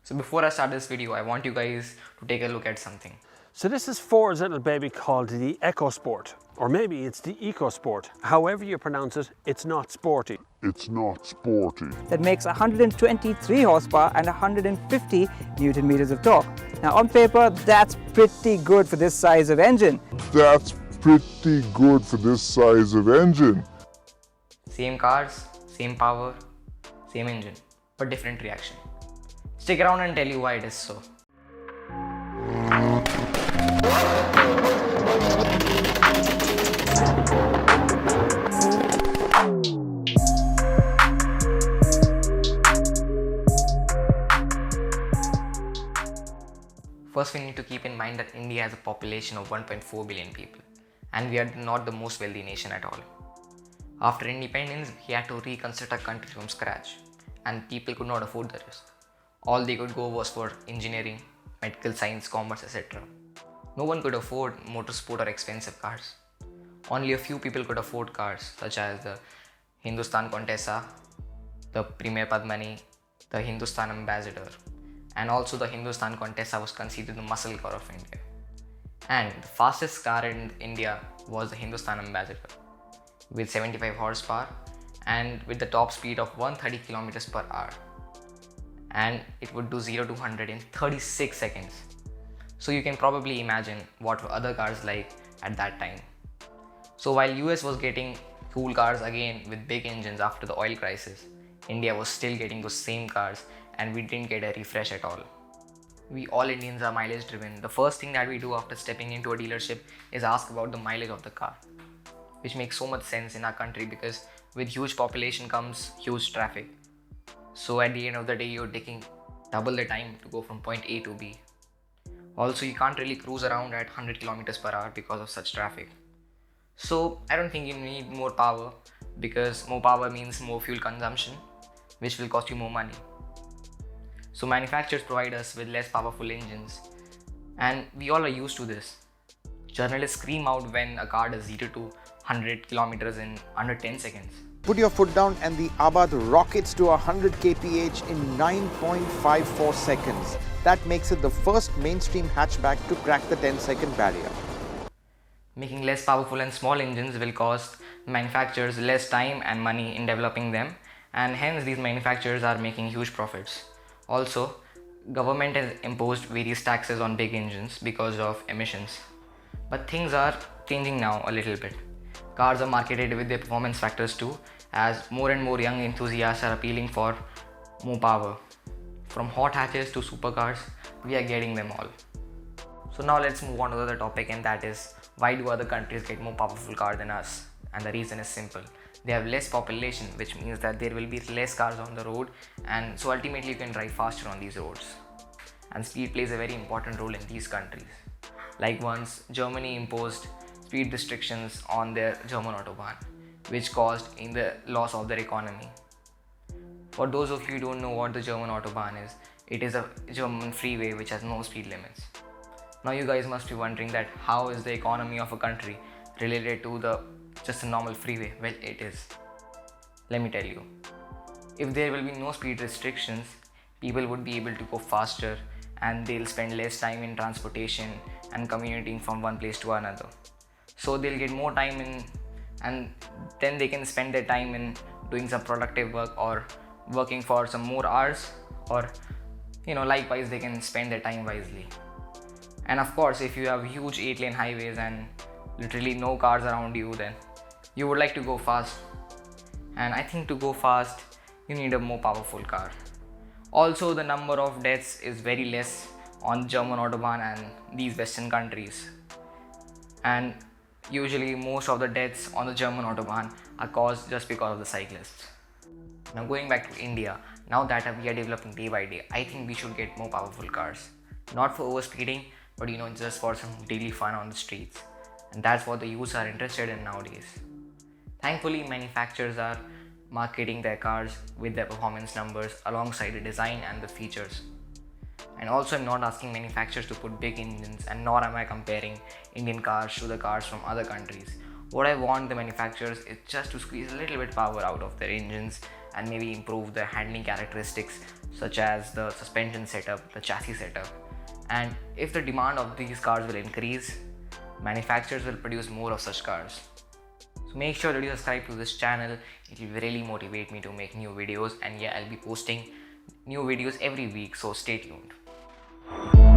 So before I start this video, I want you guys to take a look at something. So this is Ford's little baby called the EcoSport, or maybe it's the EcoSport. However you pronounce it, it's not sporty. It's not sporty. That makes 123 horsepower and 150 Newton meters of torque. Now on paper, that's pretty good for this size of engine. That's pretty good for this size of engine. Same cars, same power, same engine, but different reaction. Stick around and tell you why it is so. First, we need to keep in mind that India has a population of 1.4 billion people, and we are not the most wealthy nation at all. After independence, we had to reconstruct our country from scratch, and people could not afford the risk. All they could go was for engineering, medical science, commerce, etc. No one could afford motorsport or expensive cars. Only a few people could afford cars such as the Hindustan Contessa, the Premier Padmani, the Hindustan Ambassador, and also the Hindustan Contessa was considered the muscle car of India. And the fastest car in India was the Hindustan Ambassador with 75 horsepower and with the top speed of 130 kilometers per hour. And it would do 0 to 100 in 36 seconds. So you can probably imagine what were other cars like at that time. So while US was getting cool cars again with big engines after the oil crisis, India was still getting those same cars and we didn't get a refresh at all. We all Indians are mileage driven. The first thing that we do after stepping into a dealership is ask about the mileage of the car, which makes so much sense in our country because with huge population comes huge traffic. So at the end of the day, you're taking double the time to go from point A to B. Also, you can't really cruise around at 100 kilometers per hour because of such traffic. So I don't think you need more power because more power means more fuel consumption, which will cost you more money. So manufacturers provide us with less powerful engines, and we all are used to this. Journalists scream out when a car does 0 to 100 kilometers in under 10 seconds. Put your foot down and the Abarth rockets to 100 kph in 9.54 seconds. That makes it the first mainstream hatchback to crack the 10-second barrier. Making less powerful and small engines will cost manufacturers less time and money in developing them, and hence these manufacturers are making huge profits. Also, government has imposed various taxes on big engines because of emissions. But things are changing now a little bit. Cars are marketed with their performance factors too, as more and more young enthusiasts are appealing for more power. From hot hatches to supercars, we are getting them all. So now let's move on to the other topic, and that is, why do other countries get more powerful cars than us? And the reason is simple. They have less population, which means that there will be less cars on the road, and so ultimately you can drive faster on these roads. And speed plays a very important role in these countries. Like once Germany imposed speed restrictions on their German Autobahn, which caused in the loss of their economy. For those of you who don't know what the German Autobahn is, it is a German freeway which has no speed limits. Now you guys must be wondering that how is the economy of a country related to just a normal freeway? Well, it is. Let me tell you. If there will be no speed restrictions, people would be able to go faster and they'll spend less time in transportation and commuting from one place to another. So they'll get more time in, and then they can spend their time in doing some productive work or working for some more hours, or likewise they can spend their time wisely. And of course, if you have huge 8-lane highways and literally no cars around you, then you would like to go fast. And I think to go fast, you need a more powerful car. Also, the number of deaths is very less on German Autobahn and these Western countries. And usually most of the deaths on the German Autobahn are caused just because of the cyclists. Now going back to India, now that we are developing day by day, I think we should get more powerful cars. Not for overspeeding, but just for some daily fun on the streets. And that's what the youths are interested in nowadays. Thankfully, manufacturers are marketing their cars with their performance numbers alongside the design and the features. And also, I'm not asking manufacturers to put big engines, and nor am I comparing Indian cars to the cars from other countries. What I want the manufacturers is just to squeeze a little bit power out of their engines and maybe improve the handling characteristics such as the suspension setup, the chassis setup. And if the demand of these cars will increase, manufacturers will produce more of such cars. So make sure that you subscribe to this channel. It will really motivate me to make new videos, and yeah, I'll be posting new videos every week, so stay tuned.